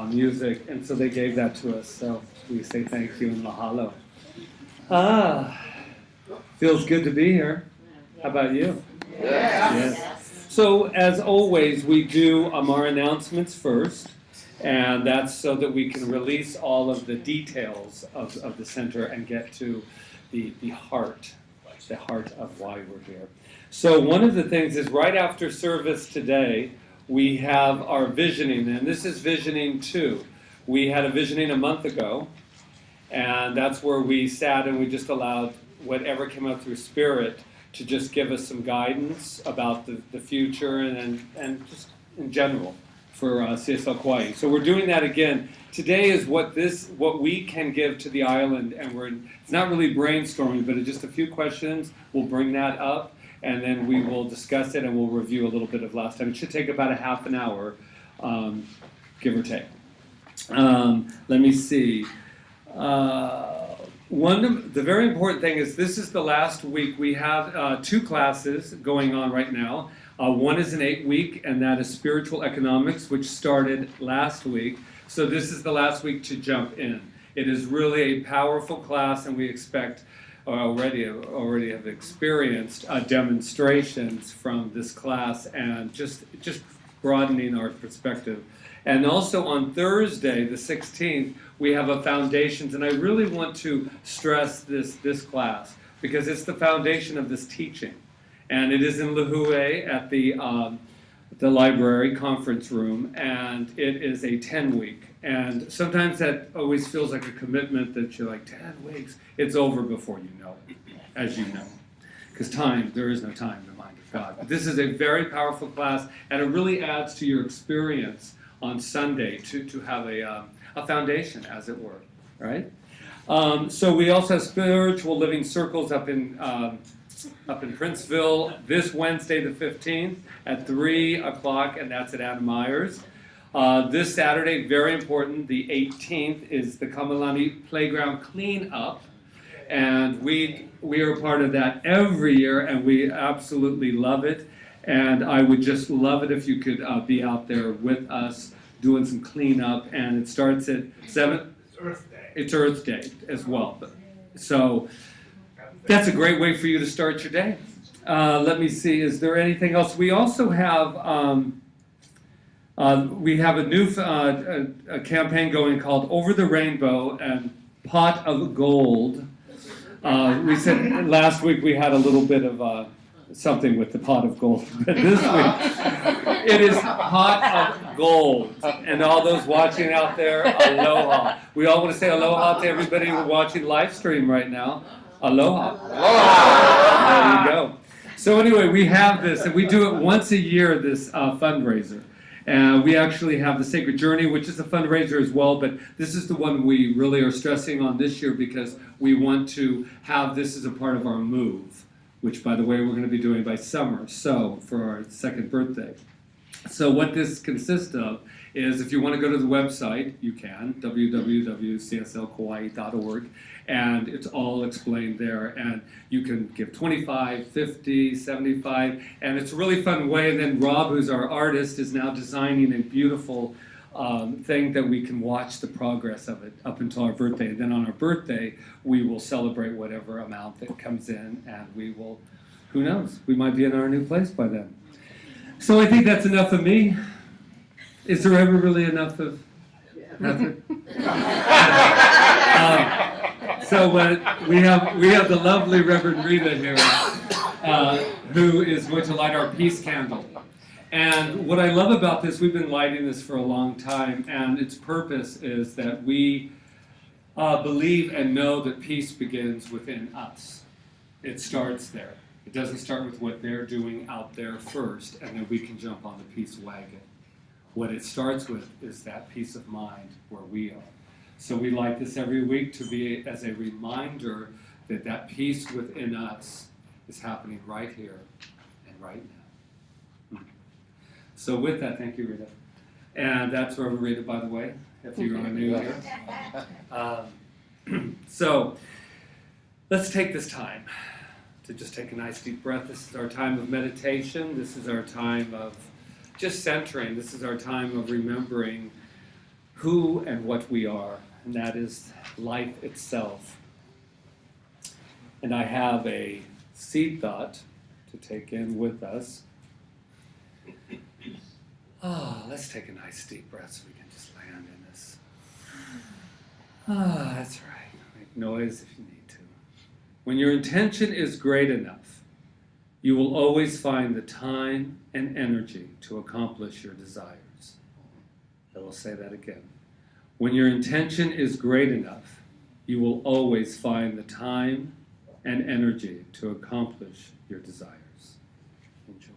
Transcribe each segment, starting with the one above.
music, and so they gave that to us. So we say thank you and mahalo. Feels good to be here. How about you? Yes. So as always, we do our announcements first, and that's so that we can release all of the details of the center and get to the heart of why we're here. So one of the things is right after service today, we have our visioning, and this is visioning 2. We had a visioning a month ago, and that's where we sat and we just allowed whatever came up through spirit to just give us some guidance about the future and just in general for CSL Kauai. So we're doing that again. Today is what we can give to the island, and it's not really brainstorming, but it's just a few questions. We'll bring that up, and then we will discuss it, and we'll review a little bit of last time. It should take about a half an hour, give or take. Let me see. The very important thing is this is the last week. We have 2 classes going on right now. One is an 8-week, and that is spiritual economics, which started last week. So this is the last week to jump in. It is really a powerful class, and we expect already have experienced demonstrations from this class, and just broadening our perspective. And also on Thursday, the 16th, we have a foundations, and I really want to stress this class because it's the foundation of this teaching. And it is in Lihue at the library conference room, and it is a 10-week. And sometimes that always feels like a commitment that you're like, 10 weeks. It's over before you know it, as you know. Because there is no time in the mind of God. But this is a very powerful class, and it really adds to your experience on Sunday to have a foundation, as it were, right? So we also have spiritual living circles up in Princeville this Wednesday the 15th at 3 o'clock, and that's at Adam Myers. This Saturday, very important, the 18th, is the Kamalani Playground Cleanup, and we are part of that every year, and we absolutely love it. And I would just love it if you could be out there with us doing some cleanup. And it starts at 7. It's Earth Day as well. So that's a great way for you to start your day. Let me see. Is there anything else? We also have a new a campaign going called Over the Rainbow and Pot of Gold. We said last week we had a little bit of something with the pot of gold. But this week, it is pot of gold. And all those watching out there, aloha. We all want to say aloha to everybody who are watching live stream right now. Aloha. Aloha. There you go. So anyway, we have this, and we do it once a year, this fundraiser. And we actually have the Sacred Journey, which is a fundraiser as well, but this is the one we really are stressing on this year because we want to have this as a part of our move, which, by the way, we're going to be doing by summer, so for our 2nd birthday. So what this consists of is, if you want to go to the website, you can, www.cslkauai.org, and it's all explained there, and you can give 25, 50, 75, and it's a really fun way. And then Rob, who's our artist, is now designing a beautiful thing that we can watch the progress of it up until our birthday. And then on our birthday, we will celebrate whatever amount that comes in, and we will, who knows, we might be in our new place by then. So I think that's enough of me. Is there ever really enough of nothing? So we have the lovely Reverend Rita here, who is going to light our peace candle. And what I love about this, we've been lighting this for a long time, and its purpose is that we believe and know that peace begins within us. It starts there. It doesn't start with what they're doing out there first, and then we can jump on the peace wagon. What it starts with is that peace of mind where we are. So we light this every week to be as a reminder that that peace within us is happening right here and right now. So with that, thank you, Rita. And that's Reverend Rita, by the way, if you are new here. So let's take this time to just take a nice deep breath. This is our time of meditation. This is our time of just centering. This is our time of remembering who and what we are, and that is life itself. And I have a seed thought to take in with us. Let's take a nice deep breath so we can just land in this. That's right. Make noise if you need to. When your intention is great enough, you will always find the time and energy to accomplish your desires. I will say that again. When your intention is great enough, you will always find the time and energy to accomplish your desires. Enjoy.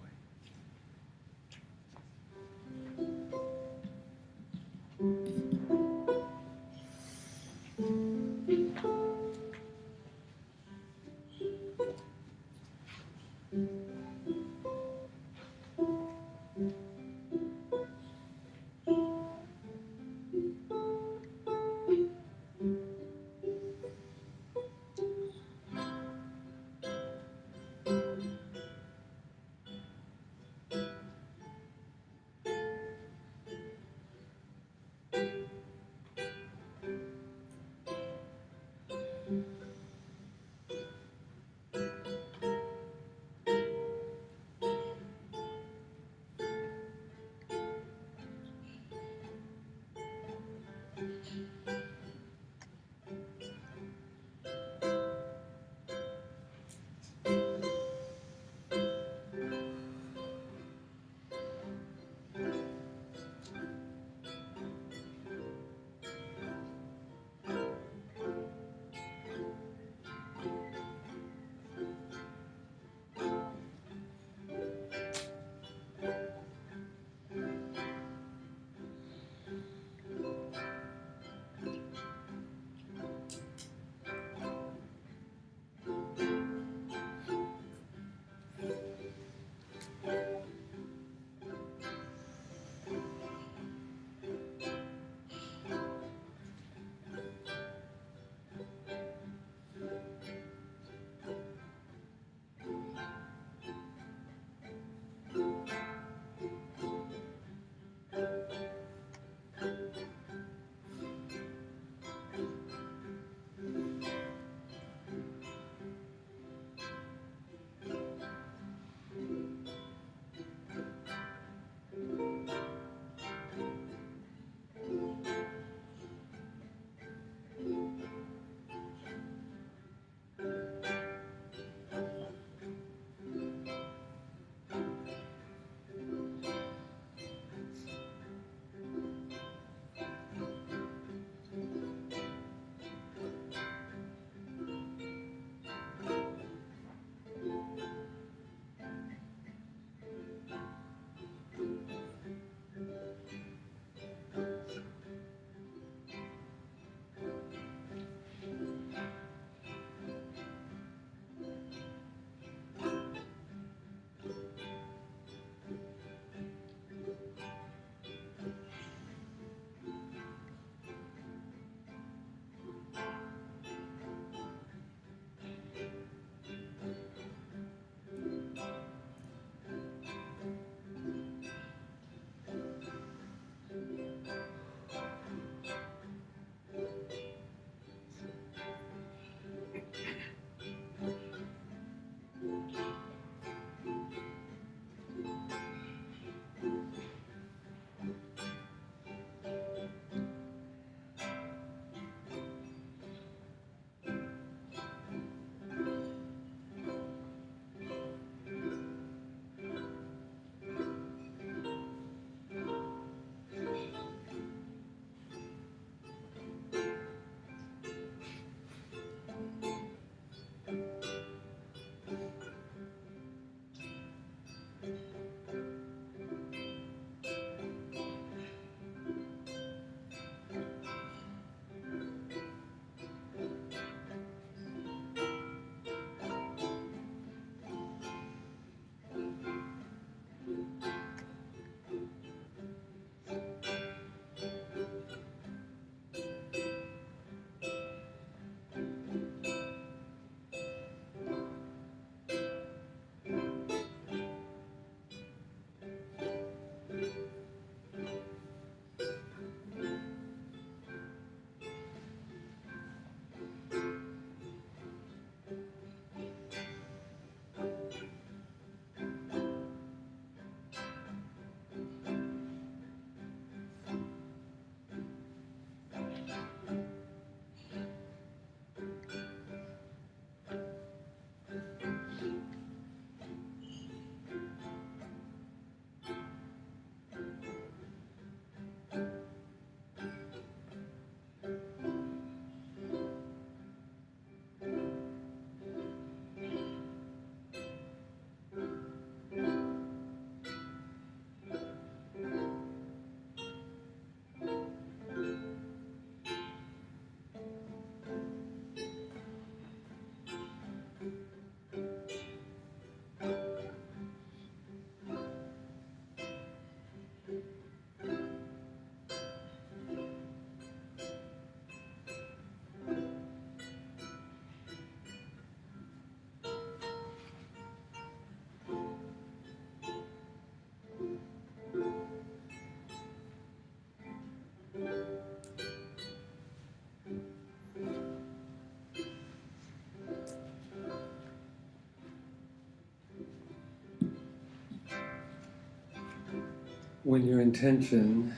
when your intention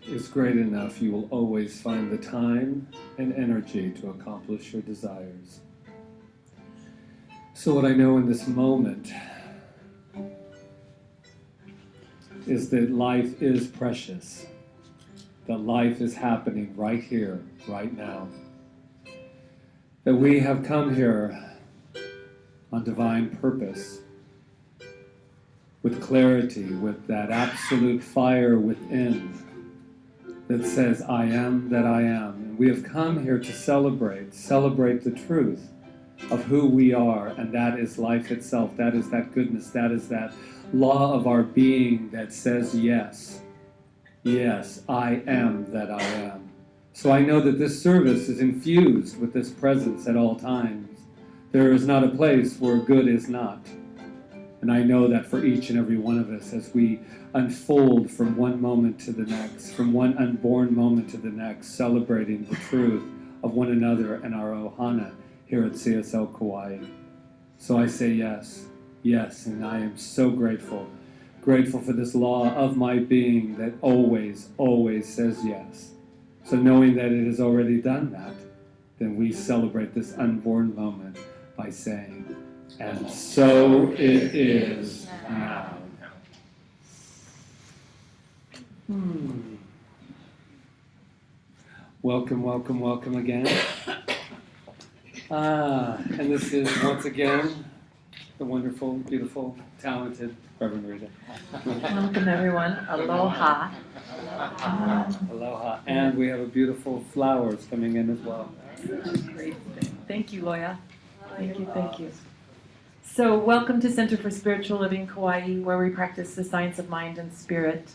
is great enough, you will always find the time and energy to accomplish your desires. So what I know in this moment is that life is precious, that life is happening right here, right now, that we have come here on divine purpose, with clarity, with that absolute fire within that says, I am that I am. And we have come here to celebrate the truth of who we are, and that is life itself. That is that goodness. That is that law of our being that says yes. Yes, I am that I am. So I know that this service is infused with this presence at all times. There is not a place where good is not. And I know that for each and every one of us, as we unfold from one moment to the next, from one unborn moment to the next, celebrating the truth of one another and our ohana here at CSL Kauai. So I say yes, yes, and I am so grateful. Grateful for this law of my being that always, always says yes. So knowing that it has already done that, then we celebrate this unborn moment by saying, and so it is now. Welcome, welcome, welcome again. And this is once again the wonderful, beautiful, talented Reverend Rita. Welcome everyone. Aloha. Aloha. And we have beautiful flowers coming in as well. Great. Thank you, Loya. Thank you, thank you. So welcome to Center for Spiritual Living Kauai, where we practice the science of mind and spirit,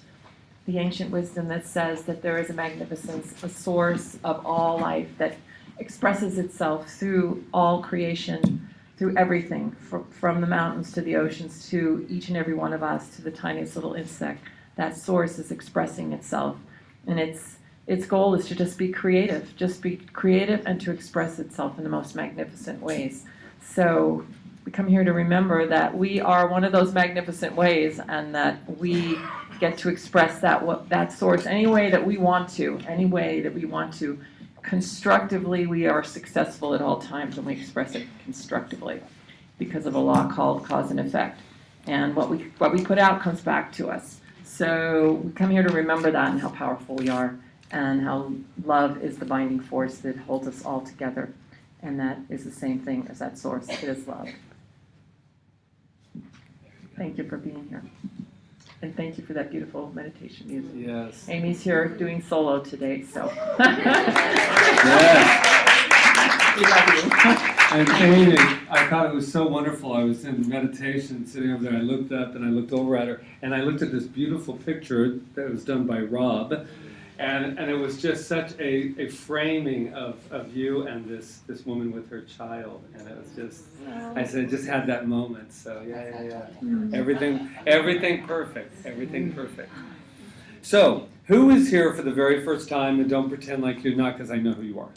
the ancient wisdom that says that there is a magnificence, a source of all life that expresses itself through all creation, through everything, from the mountains to the oceans, to each and every one of us, to the tiniest little insect. That source is expressing itself. And its goal is to just be creative and to express itself in the most magnificent ways. So we come here to remember that we are one of those magnificent ways, and that we get to express that source any way that we want to, Constructively, we are successful at all times when we express it constructively because of a law called cause and effect. And what we put out comes back to us. So we come here to remember that and how powerful we are, and how love is the binding force that holds us all together. And that is the same thing as that source. It is love. Thank you for being here. And thank you for that beautiful meditation music. Yes. Amy's here doing solo today, so. Yes. We love you. And Amy, I thought it was so wonderful. I was in meditation, sitting over there. I looked up and I looked over at her, and I looked at this beautiful picture that was done by Rob. And it was just such a framing of you and this woman with her child, and it was just, I said, I just had that moment. So yeah. Everything perfect. So who is here for the very first time? And don't pretend like you're not, because I know who you are.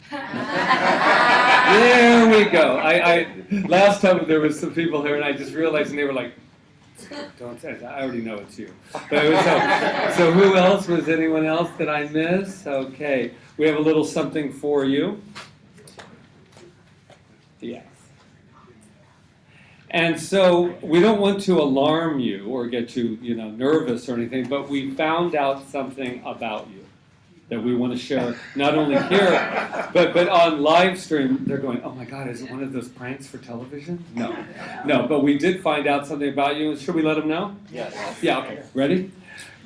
There we go. I last time there was some people here, and I just realized, and they were like, don't say that. I already know it's you. But it was, so who else? Was anyone else that I missed? Okay. We have a little something for you. Yes. And so we don't want to alarm you or get you, nervous or anything, but we found out something about you that we want to share, not only here, but on live stream. They're going, oh my God, is it one of those pranks for television? No, but we did find out something about you. Should we let them know? Yes. Yeah, okay. Ready?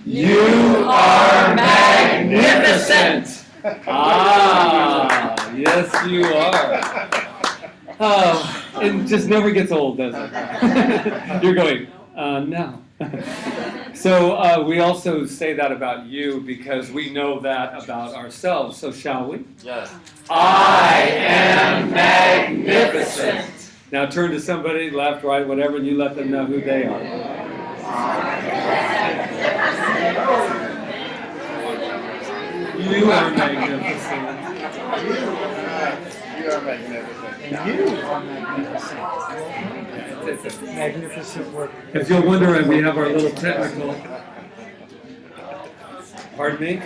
You are magnificent! Yes you are. Oh, it just never gets old, does it? You're going, no. So we also say that about you because we know that about ourselves. So shall we? Yes. I am magnificent. Now turn to somebody, left, right, whatever, and you let them know who they are. You are magnificent. You are magnificent. And you are magnificent. Magnificent work. If you're wondering, we have our little technical. Pardon me?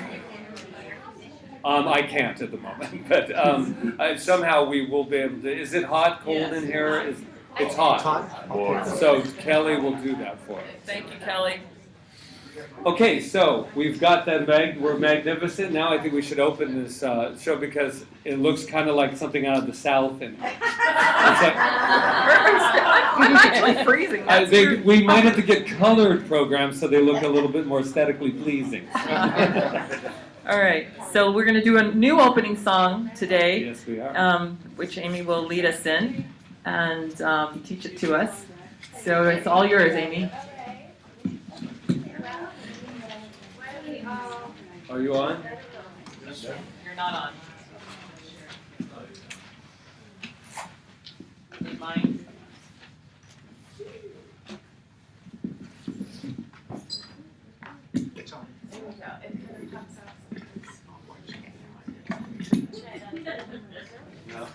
I can't at the moment, but somehow we will be able to. Is it hot, cold in here? It's hot. So Kelly will do that for us. Thank you, Kelly. Okay, so we've got that we're magnificent. Now I think we should open this show because it looks kind of like something out of the South. And I'm actually freezing. That's true. we might have to get colored programs so they look a little bit more aesthetically pleasing. All right, so we're going to do a new opening song today. Yes, we are. Which Amy will lead us in and teach it to us. So it's all yours, Amy. Are you on? You're not on. Need mine? It's on. No.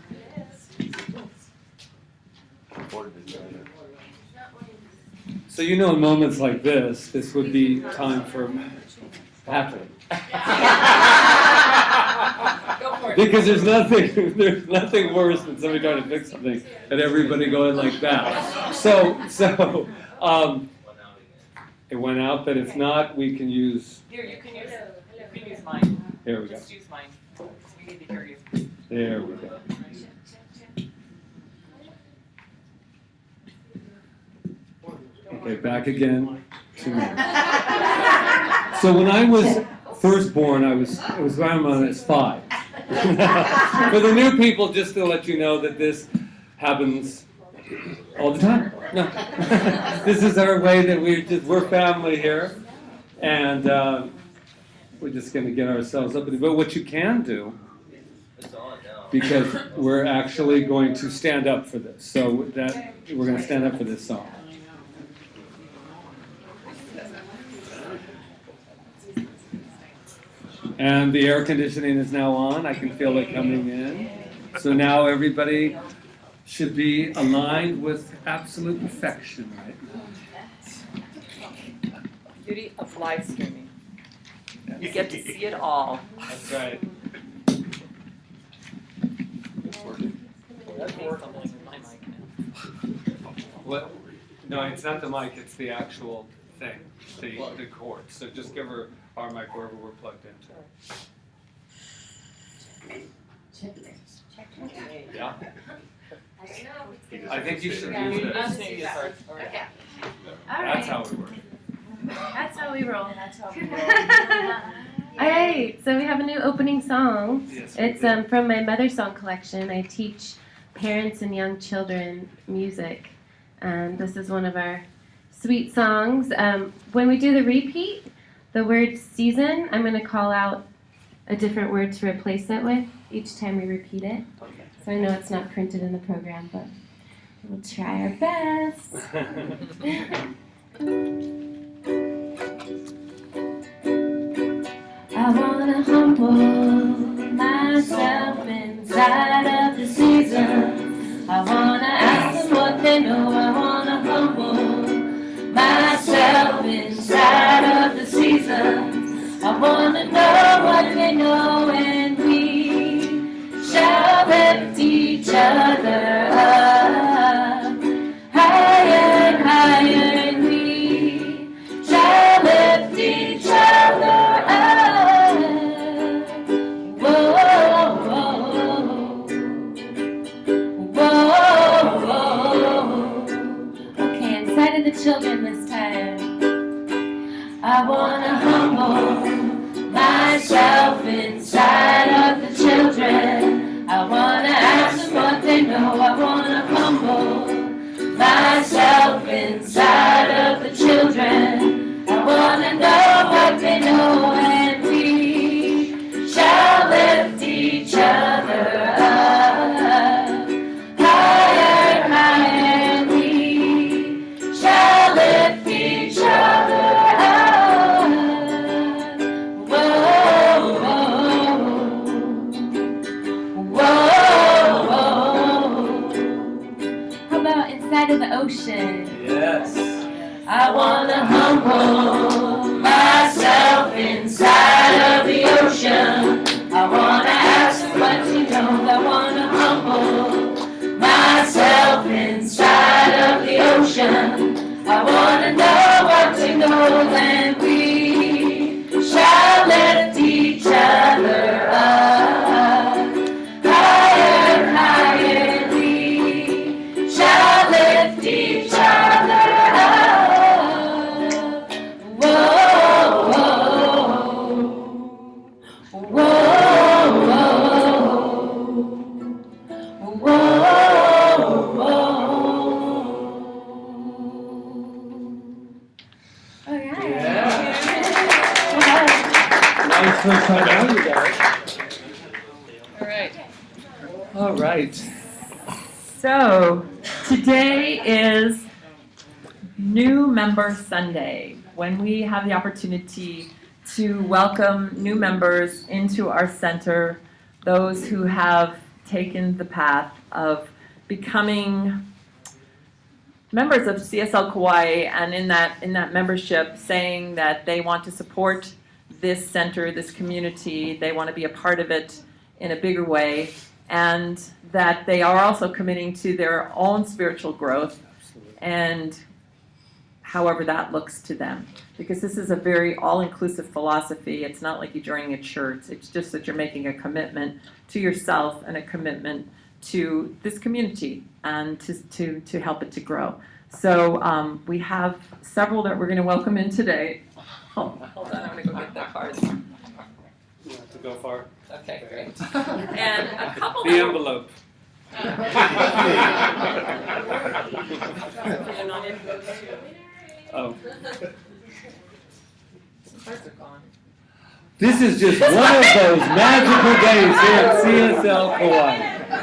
So you know, in moments like this would be time for Patrick. Go for it. Because there's nothing worse than somebody trying to fix something and everybody going like that. So it went out, but if not, we can use. Here, you can use mine. Here we go. Just use mine. We need to hear you. There we go. Okay, back again to me. So when I was first born, it was around when I was 5. For the new people, just to let you know that this happens all the time. No, this is our way that we're family here, and we're just going to get ourselves up. But what you can do, because we're actually going to stand up for this, so that we're going to stand up for this song. And the air conditioning is now on. I can feel it coming in. So now everybody should be aligned with absolute perfection right now. Beauty of live streaming. You get to see it all. That's right. What? No, it's not the mic. It's the actual thing, the cord. So just give her our mic wherever we're plugged into. Yeah. I think you should use this. Okay. All That's right. how it works. That's how we roll. All right, so we have a new opening song. Yes, we It's do. from my Mother Song collection. I teach parents and young children music, and this is one of our sweet songs. When we do the repeat, the word season, I'm going to call out a different word to replace it with each time we repeat it. So I know it's not printed in the program, but we'll try our best. I wanna humble myself inside of the season. I wanna ask them what they know. I wanna humble myself inside of the season. I wanna know what they know, and we shall lift each other up higher and higher, and we shall lift each other up. Whoa, whoa, whoa, whoa. Okay, inside of the children this time. I wanna humble myself inside of the children. I wanna ask them what they know. I wanna humble myself inside of the children. I wanna know what they know, and we shall lift each other up higher and higher, and we shall lift each other up. Whoa, whoa, whoa. How about inside of the ocean? Yes. I wanna humble myself inside wanna know what to know, then we shall lift each other up. Higher, higher, we shall lift each other up. Whoa, whoa, whoa, whoa, whoa. Nice first time out, you guys. All right. All right. So today is New Member Sunday, when we have the opportunity to welcome new members into our center, those who have taken the path of becoming members of CSL Kauai, and in that membership saying that they want to support this center, this community, they want to be a part of it in a bigger way, and that they are also committing to their own spiritual growth, and however that looks to them. Because this is a very all-inclusive philosophy. It's not like you're joining a church. It's just that you're making a commitment to yourself and a commitment to this community and to help it to grow. So we have several that we're going to welcome in today. Oh, hold on, I'm going to go get that card. You have to go far. Okay, great. And a couple The envelope. Oh. This is just one of those magical days here at CSL Kauai.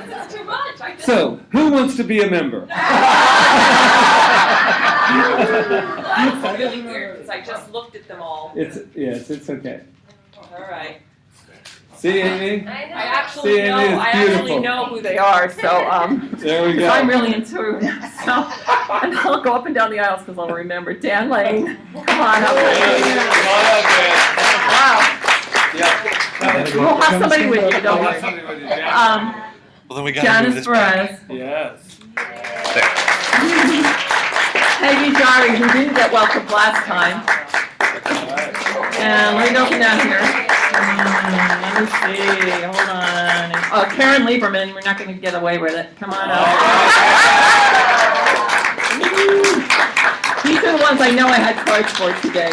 This is too much. So, who wants to be a member? That's really weird because I just looked at them all. It's okay. All right. See, Amy? I actually See, Amy, know. it's I actually beautiful. know who they are. So There we go. I'm really in tune. So and I'll go up and down the aisles because I'll remember. Dan Lane, come on up. Wow. Yeah. We'll have somebody with you, don't we? Well, then we got to move Janice this back. Perez, Yes. Peggy Jari, who didn't get welcomed last time, and let me go from down here. Let me see, hold on. Oh, Karen Lieberman, we're not going to get away with it. Come on up. These are the ones I know I had cards for today.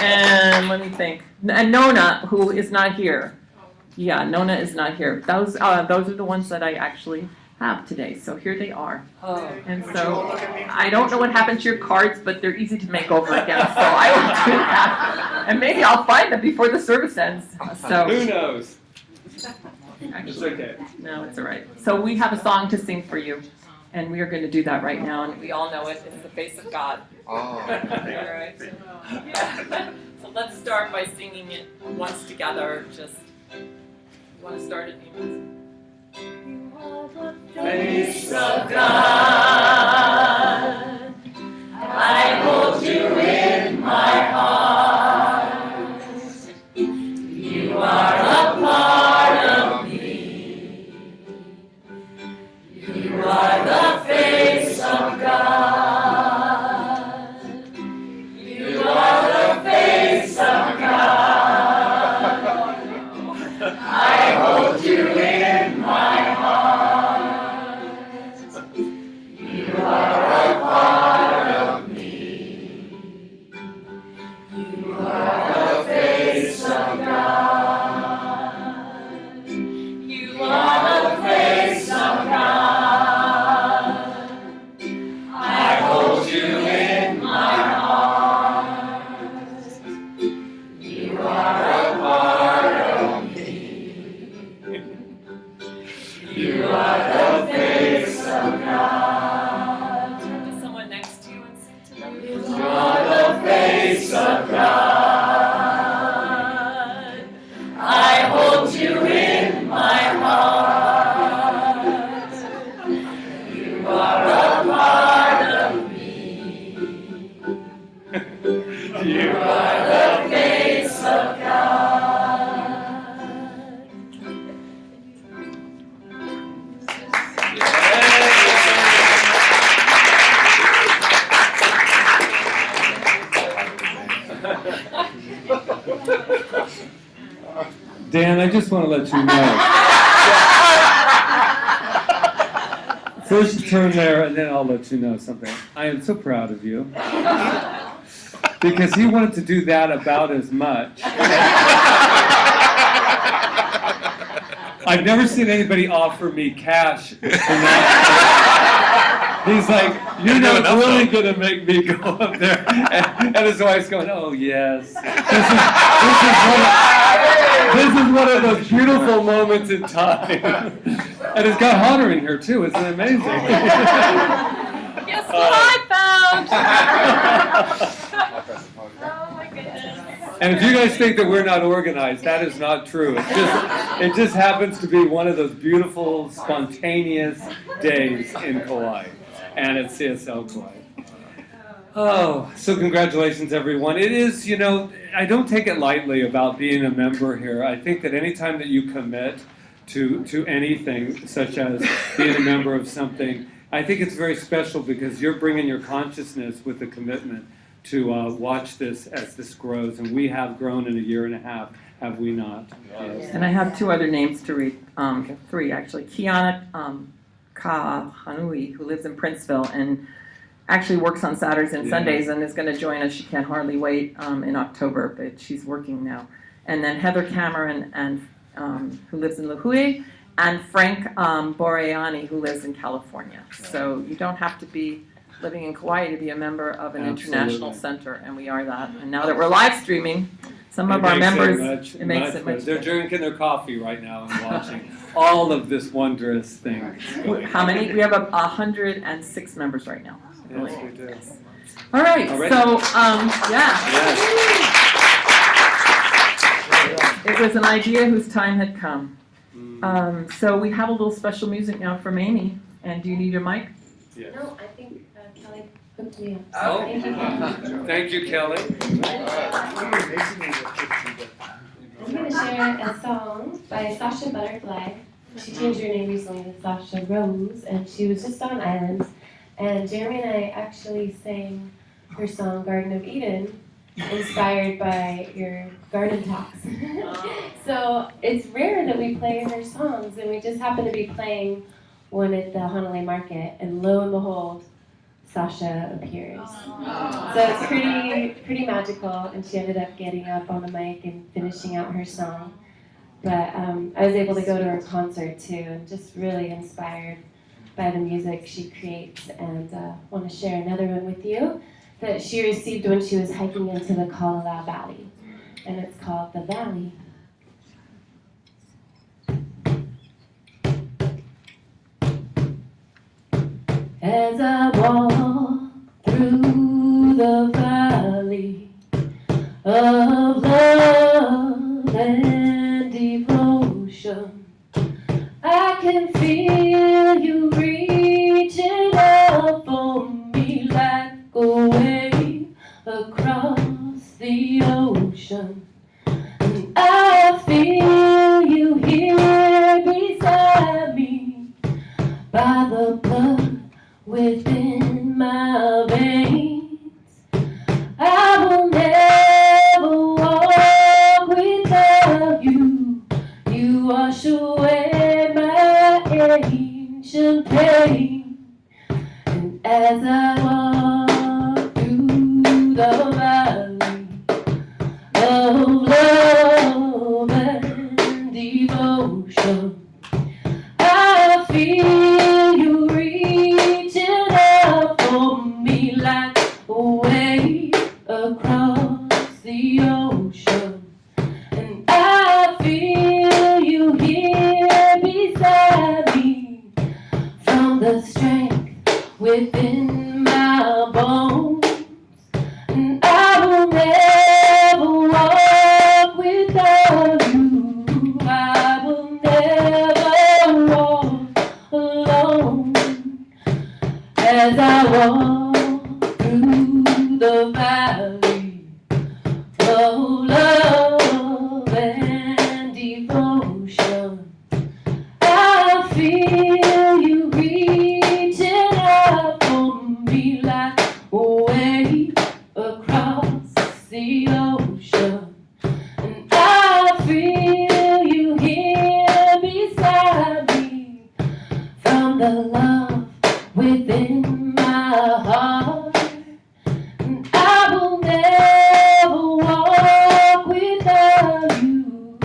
And let me think. And Nona, who is not here. Yeah, Nona is not here. Those are the ones that I actually have today. So here they are. And so I don't know what happened to your cards, but they're easy to make over again. So I will do that. And maybe I'll find them before the service ends. So Who knows? It's actually, okay. no, it's all right. So we have a song to sing for you. And we are going to do that right now. And we all know it. It's the face of God. Oh. All right. So let's start by singing it once together. Just, you want to start it, Amy? You are the face of God. I hold you in my heart. You are a part of me. You are the face of God. You are the face of God. I hold you in my heart. You are a part of me. You are the face of God. You are the face of God. I hold you in my heart. You are a part of me. You are the face of God. Turn to someone next to you and sing to them. You are the face of God. I hold you in my heart. You are a part of me. You are the face of God. Dan, I just want to let you know. First turn there, and then I'll let you know something. I am so proud of you. Because he wanted to do that about as much. I've never seen anybody offer me cash for that. He's like, you're not really going to make me go up there. And his wife's going, oh, yes. This is one of those beautiful moments in time. And it's got hotter in here, too. Isn't it amazing? Guess what I found? Oh my goodness. And if you guys think that we're not organized, that is not true. It just happens to be one of those beautiful, spontaneous days in Kauai and at CSL Kauai. Oh, so congratulations, everyone. It is, I don't take it lightly about being a member here. I think that anytime that you commit to anything, such as being a member of something, I think it's very special because you're bringing your consciousness with the commitment to watch this as this grows. And we have grown in a year and a half, have we not? Yes. And I have two other names to read, three actually. Kiana Kaua'i, who lives in Princeville and actually works on Saturdays and Sundays and is going to join us. She can't hardly wait in October, but she's working now. And then Heather Cameron, and who lives in Lihue, and Frank Boreani, who lives in California. So you don't have to be living in Kauai to be a member of an international center, and we are that. And now that we're live streaming, some of our members, it makes it much They're better. drinking their coffee right now and watching all of this wondrous thing. How many? We have 106 members right now. Yes, we do. All right, Already? so, yeah. Yes. It was an idea whose time had come. So we have a little special music now from Amy. And do you need your mic? Yes. No, I think Kelly hooked me up. Oh. Thank you, Kelly. Thank you, Kelly. I'm going to share a song by Sasha Butterfly. She changed her name recently to Sasha Rose, and she was just on Islands. And Jeremy and I actually sang her song Garden of Eden, inspired by your garden talks. So it's rare that we play her songs, and we just happened to be playing one at the Honolulu Market, and lo and behold, Sasha appears. So it's pretty magical, and she ended up getting up on the mic and finishing out her song. But I was able to go to her concert too, and just really inspired by the music she creates, and want to share another one with you that she received when she was hiking into the Kauai Valley, and it's called The Valley. As I walk through the valley of love and devotion, I can feel you reaching out for me like a wave across the ocean. And I feel you here beside me by the blood within my veins. I will never walk without you. You wash away my ancient pain. And as I walk through the valley of love and devotion, I feel you reaching out for me like a wave across the ocean. And I feel you here beside me from the strength within my bones. And I will never walk without you. I will never walk alone. As I walk through the valley of love and devotion, I feel you reaching out for me like a wave across the ocean. And I feel the love within my heart. And I will never walk without you.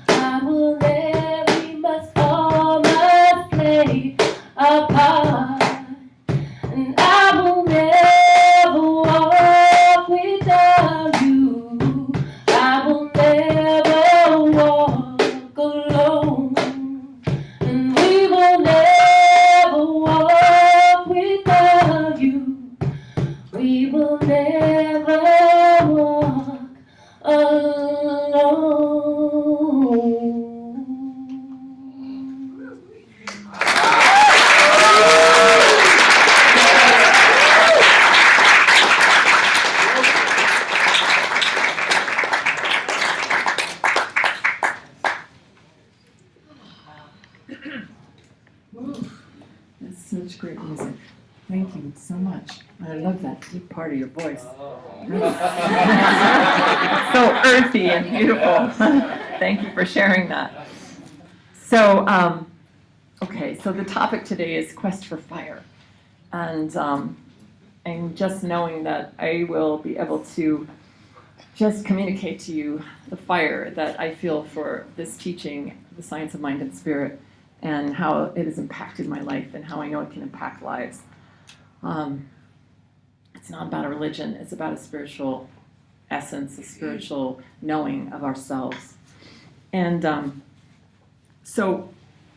I will never, we must all must play a part. And I will never walk without you. I will never walk alone. And we will never walk without you. We will never walk alone. That's such great music. Thank you so much. I love that deep part of your voice. So earthy and beautiful. Thank you for sharing that. So, okay, so the topic today is Quest for Fire. And just knowing that I will be able to just communicate to you the fire that I feel for this teaching, the science of mind and spirit, and how it has impacted my life and how I know it can impact lives. It's not about a religion, it's about a spiritual essence, a spiritual knowing of ourselves. And so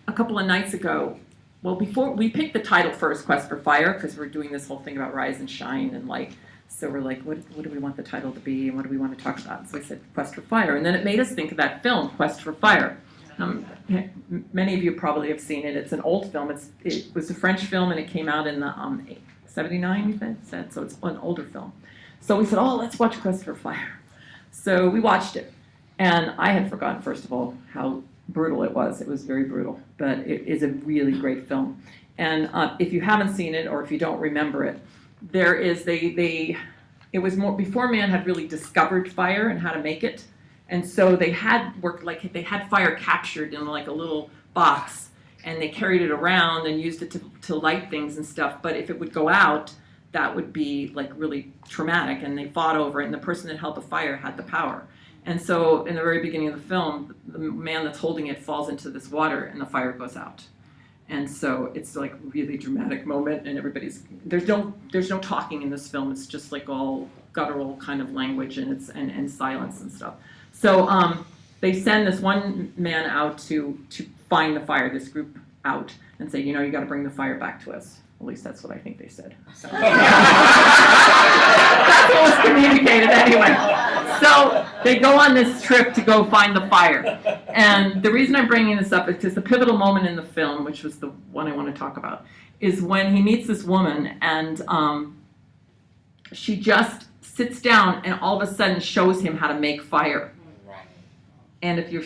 a couple of nights ago, well, before we picked the title first, Quest for Fire, because we're doing this whole thing about rise and shine and light. So we're like, what do we want the title to be and what do we want to talk about? So I said Quest for Fire. And then it made us think of that film, Quest for Fire. Many of you probably have seen it. It's an old film. It was a French film and it came out in the 79, you said, so it's an older film. So we said, oh, let's watch Quest for Fire. So we watched it. And I had forgotten, first of all, how brutal it was. It was very brutal, but it is a really great film. And if you haven't seen it or if you don't remember it, there is it was more before man had really discovered fire and how to make it. And so they had fire captured in like a little box, and they carried it around and used it to light things and stuff. But if it would go out, that would be like really traumatic, and they fought over it, and the person that held the fire had the power. And so in the very beginning of the film, the man that's holding it falls into this water and the fire goes out. And so it's like a really dramatic moment, and there's no talking in this film. It's just like all guttural kind of language and silence and stuff. So they send this one man out to find the fire, this group out, and say, you got to bring the fire back to us. At least that's what I think they said. So. That's what was communicated anyway. So they go on this trip to go find the fire. And the reason I'm bringing this up is because the pivotal moment in the film, which was the one I want to talk about, is when he meets this woman and she just sits down and all of a sudden shows him how to make fire. And if you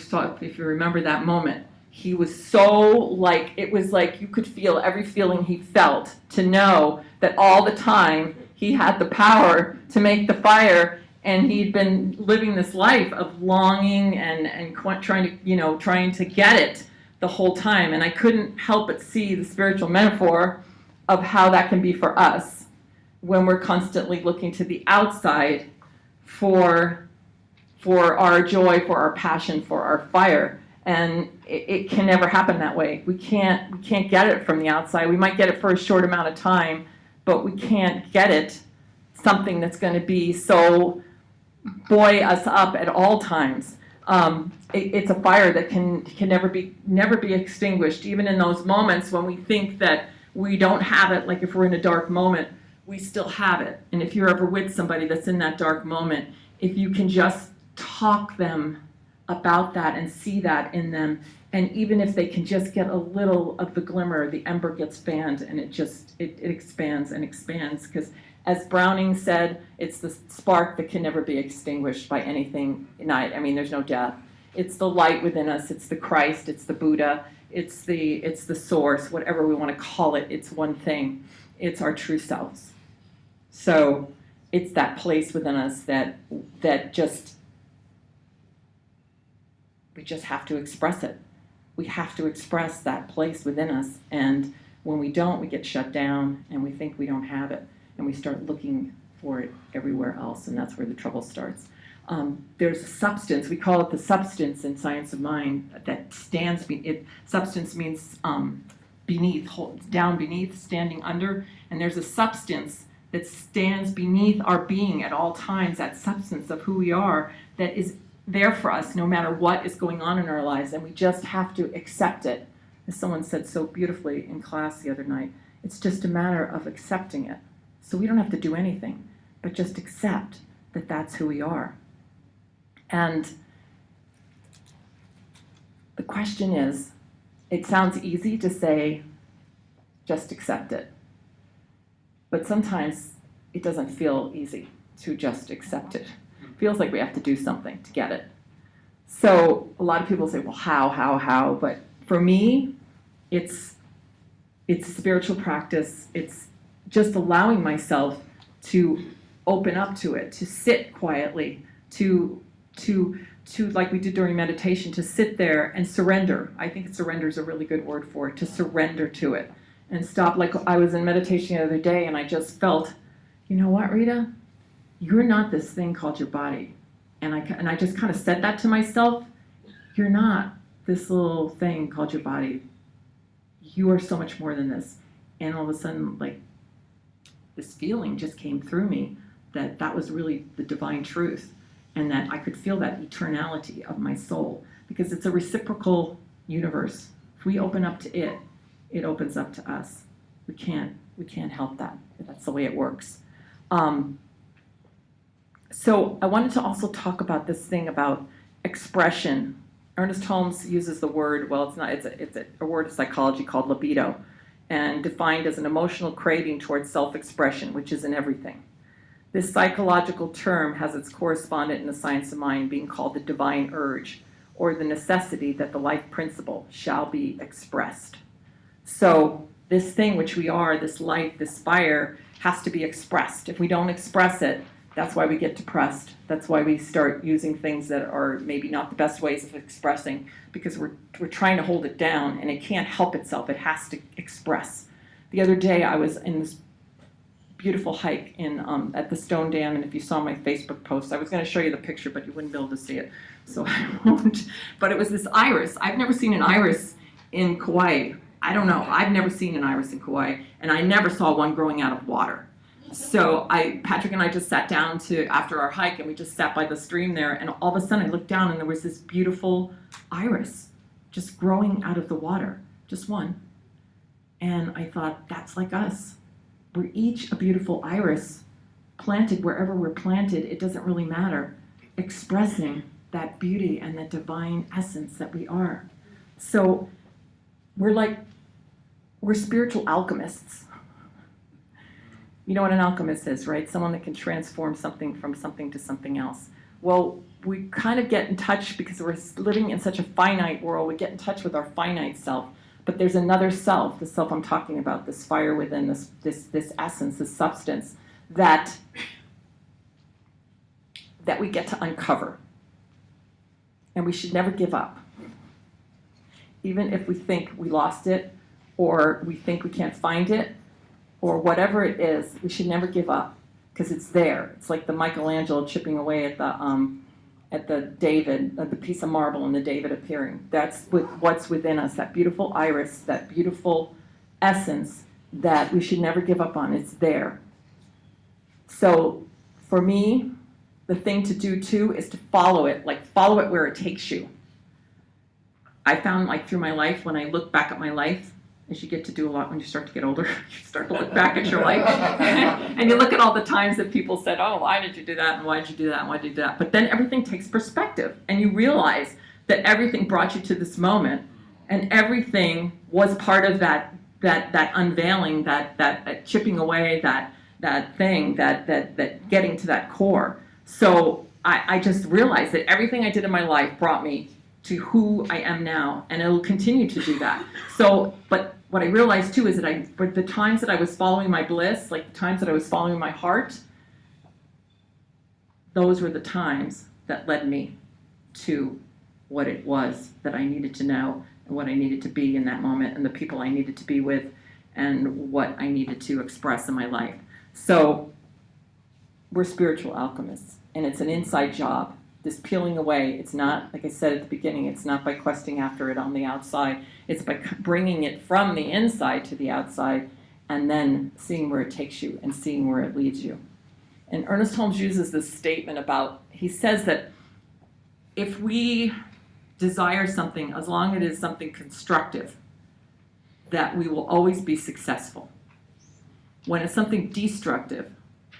remember that moment, he was so it was like you could feel every feeling he felt to know that all the time he had the power to make the fire, and he'd been living this life of longing and trying to get it the whole time. And I couldn't help but see the spiritual metaphor of how that can be for us when we're constantly looking to the outside for our joy, for our passion, for our fire. And it can never happen that way. We can't get it from the outside. We might get it for a short amount of time, but we can't get it something that's going to be so buoy us up at all times. It's a fire that can never be extinguished, even in those moments when we think that we don't have it. Like if we're in a dark moment, we still have it. And if you're ever with somebody that's in that dark moment, if you can just talk them about that and see that in them, and even if they can just get a little of the glimmer, the ember gets fanned, and it expands and expands, because as Browning said, it's the spark that can never be extinguished by anything. There's no death. It's the light within us. It's the Christ. It's the Buddha. It's the source. Whatever we want to call it. It's one thing. It's our true selves. So it's that place within us that we just have to express it. We have to express that place within us, and When we don't, we get shut down and we think we don't have it, and we start looking for it everywhere else, and that's where the trouble starts. There's a substance, we call it the substance in science of mind, that stands, substance means beneath, down beneath, standing under, and there's a substance that stands beneath our being at all times, that substance of who we are, that is there for us no matter what is going on in our lives, and we just have to accept it. As someone said so beautifully in class the other night, it's just a matter of accepting it. So we don't have to do anything, but just accept that that's who we are. And the question is, it sounds easy to say, just accept it. But sometimes it doesn't feel easy to just accept it. It feels like we have to do something to get it. So a lot of people say, well, how? But for me, it's spiritual practice. It's just allowing myself to open up to it, to sit quietly, to like we did during meditation, to sit there and surrender. I think surrender is a really good word for it, to surrender to it and stop. Like I was in meditation the other day and I just felt, you know what, Rita? You're not this thing called your body. And I just kind of said that to myself. You're not this little thing called your body. You are so much more than this. And all of a sudden, like, this feeling just came through me that was really the divine truth, and that I could feel that eternality of my soul, because it's a reciprocal universe. If we open up to it, it opens up to us. We can't help that. That's the way it works. So I wanted to also talk about this thing about expression. Ernest Holmes uses the word, well, it's a word of psychology called libido, and defined as an emotional craving towards self-expression, which is in everything. This psychological term has its correspondent in the science of mind being called the divine urge, or the necessity that the life principle shall be expressed. So this thing which we are, this light, this fire, has to be expressed. If we don't express it, that's why we get depressed. That's why we start using things that are maybe not the best ways of expressing, because we're trying to hold it down, and it can't help itself. It has to express. The other day I was in this beautiful hike in at the Stone Dam, and if you saw my Facebook post, I was going to show you the picture, but you wouldn't be able to see it, so I won't. But it was this iris. I've never seen an iris in Kauai. I don't know. I've never seen an iris in Kauai, and I never saw one growing out of water. So Patrick and I just sat down after our hike, and we just sat by the stream there, and all of a sudden I looked down and there was this beautiful iris just growing out of the water, just one. And I thought, that's like us. We're each a beautiful iris planted wherever we're planted. It doesn't really matter, expressing that beauty and that divine essence that we are. So we're spiritual alchemists. You know what an alchemist is, right? Someone that can transform something from something to something else. Well, we kind of get in touch, because we're living in such a finite world, we get in touch with our finite self. But there's another self, the self I'm talking about, this fire within, this essence, this substance, that we get to uncover. And we should never give up. Even if we think we lost it, or we think we can't find it, or whatever it is, we should never give up, because it's there. It's like the Michelangelo chipping away at the David, the piece of marble and the David appearing. That's what's within us, that beautiful iris, that beautiful essence that we should never give up on. It's there. So for me, the thing to do too is to follow it where it takes you. I found, like, through my life, when I look back at my life, as you get to do a lot when you start to get older, you start to look back at your life, and you look at all the times that people said, oh, why did you do that, and why did you do that, and why did you do that? But then everything takes perspective, and you realize that everything brought you to this moment, and everything was part of that unveiling, that chipping away, that thing, that getting to that core. So I just realized that everything I did in my life brought me to who I am now, and it'll continue to do that. So, but what I realized too is that for the times that I was following my bliss, like the times that I was following my heart, those were the times that led me to what it was that I needed to know, and what I needed to be in that moment, and the people I needed to be with. and what I needed to express in my life. So we're spiritual alchemists, and it's an inside job. This peeling away, it's not, like I said at the beginning, it's not by questing after it on the outside. It's by bringing it from the inside to the outside and then seeing where it takes you and seeing where it leads you. And Ernest Holmes uses this statement about, he says that if we desire something, as long as it is something constructive, that we will always be successful. When it's something destructive,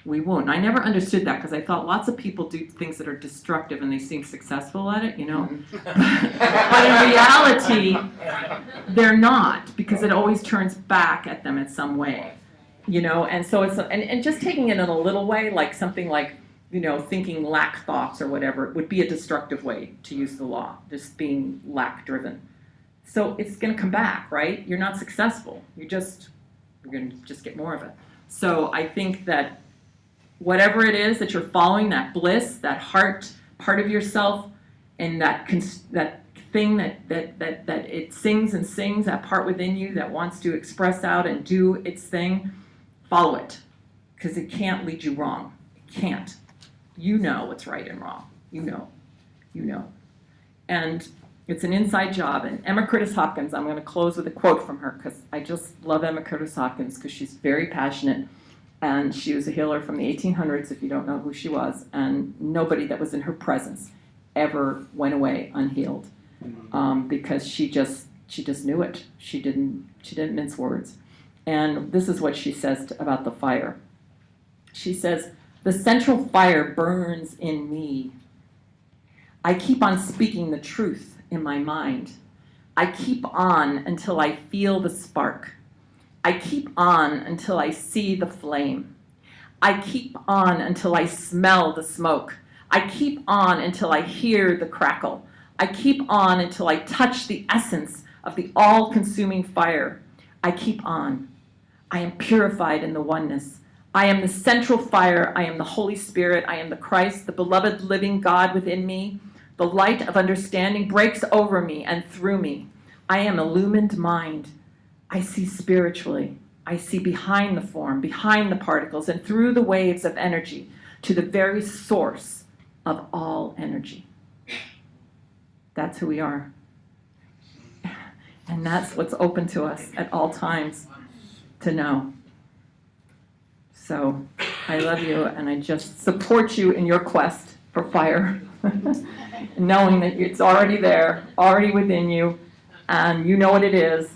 we won't. I never understood that because I thought lots of people do things that are destructive and they seem successful at it, you know. But in reality, they're not, because it always turns back at them in some way, you know. And so it's and just taking it in a little way, like something like, you know, thinking lack thoughts or whatever, would be a destructive way to use the law, just being lack driven. So it's going to come back, right? You're not successful. You're going to just get more of it. So I think that whatever it is that you're following, that bliss, that heart part of yourself, and that thing that it sings and sings, that part within you that wants to express out and do its thing, follow it, because it can't lead you wrong. It can't. You know what's right and wrong. You know. And it's an inside job. And Emma Curtis Hopkins, I'm going to close with a quote from her, because I just love Emma Curtis Hopkins, because she's very passionate. And she was a healer from the 1800s, if you don't know who she was. And nobody that was in her presence ever went away unhealed, because she just knew it. She didn't mince words. And this is what she says about the fire. She says, "The central fire burns in me. I keep on speaking the truth in my mind. I keep on until I feel the spark. I keep on until I see the flame. I keep on until I smell the smoke. I keep on until I hear the crackle. I keep on until I touch the essence of the all-consuming fire. I keep on. I am purified in the oneness. I am the central fire. I am the Holy Spirit. I am the Christ, the beloved living God within me. The light of understanding breaks over me and through me. I am illumined mind. I see spiritually. I see behind the form, behind the particles, and through the waves of energy to the very source of all energy." That's who we are. And that's what's open to us at all times to know. So I love you, and I just support you in your quest for fire, knowing that it's already there, already within you, and you know what it is,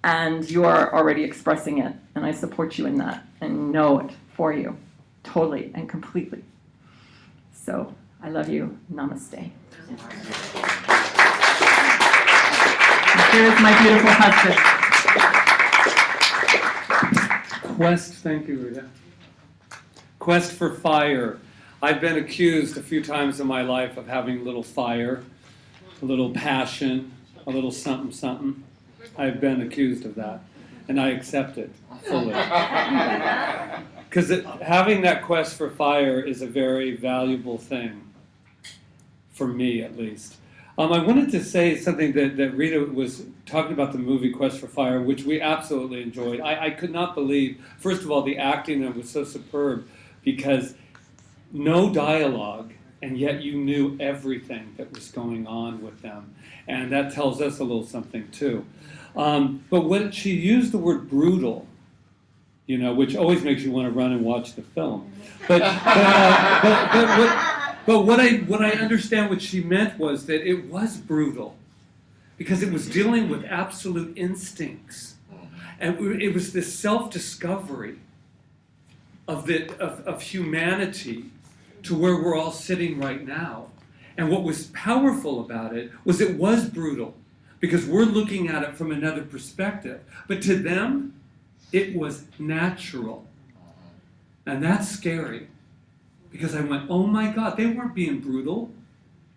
and you are already expressing it. And I support you in that and know it for you, totally and completely. So I love you. Namaste. Here's my beautiful husband. Thank you, Rita. Quest for fire. I've been accused a few times in my life of having a little fire, a little passion, a little something, something. I've been accused of that, and I accept it fully. Because having that quest for fire is a very valuable thing, for me at least. I wanted to say something that Rita was talking about, the movie Quest for Fire, which we absolutely enjoyed. I could not believe, first of all, the acting in it was so superb, because no dialogue, and yet you knew everything that was going on with them. And that tells us a little something too. But when she used the word brutal, you know, which always makes you want to run and watch the film. But what I understand what she meant was that it was brutal, because it was dealing with absolute instincts, and it was this self-discovery of humanity to where we're all sitting right now. And what was powerful about it was brutal, because we're looking at it from another perspective. But to them, it was natural. And that's scary, because I went, oh my God, they weren't being brutal.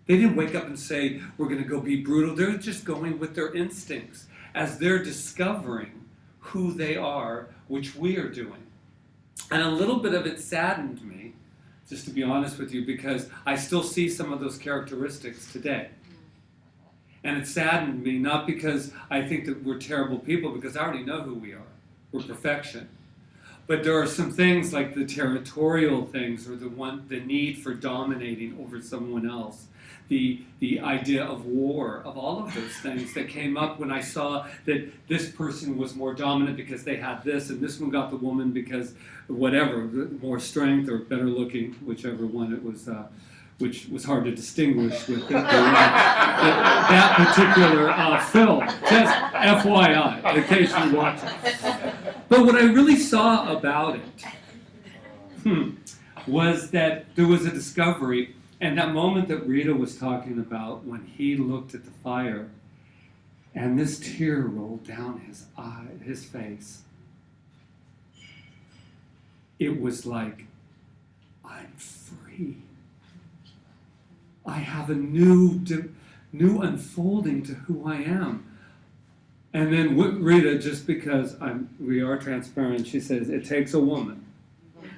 They didn't wake up and say, we're going to go be brutal. They're just going with their instincts as they're discovering who they are, which we are doing. And a little bit of it saddened me, just to be honest with you, because I still see some of those characteristics today. And it saddened me, not because I think that we're terrible people, because I already know who we are. we're perfection. But there are some things like the territorial things, or the need for dominating over someone else, the idea of war, of all of those things that came up when I saw that this person was more dominant because they had this, and this one got the woman because whatever, more strength or better looking, whichever one it was, which was hard to distinguish with that particular film. Just FYI, in case you watch it. But what I really saw about it was that there was a discovery, and that moment that Rita was talking about when he looked at the fire, and this tear rolled down his face. It was like, I'm free. I have a new unfolding to who I am. And then Rita, just because we are transparent, she says, it takes a woman.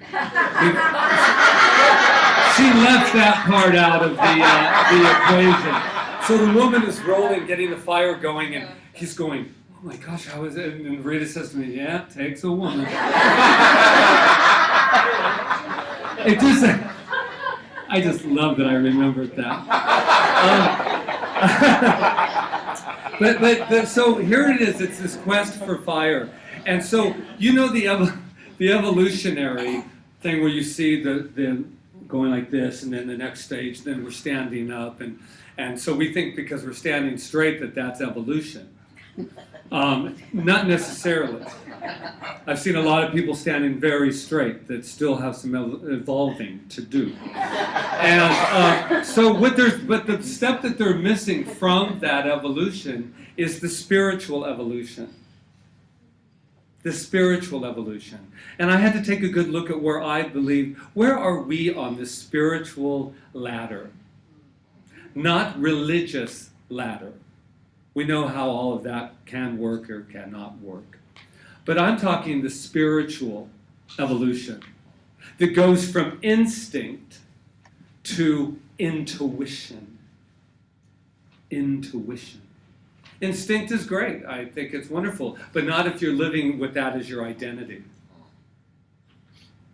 She left that part out of the equation. So the woman is rolling, getting the fire going, and he's going, oh my gosh, how is it? And Rita says to me, yeah, it takes a woman. I just love that I remembered that. But so here it is. It's this quest for fire, and so you know the evolutionary thing where you see the going like this, and then the next stage, then we're standing up, and so we think because we're standing straight that's evolution. Not necessarily. I've seen a lot of people standing very straight that still have some evolving to do. And but the step that they're missing from that evolution is the spiritual evolution. The spiritual evolution. And I had to take a good look at where are we on the spiritual ladder? Not religious ladder. We know how all of that can work or cannot work. But I'm talking the spiritual evolution that goes from instinct to intuition. Intuition. Instinct is great. I think it's wonderful. But not if you're living with that as your identity.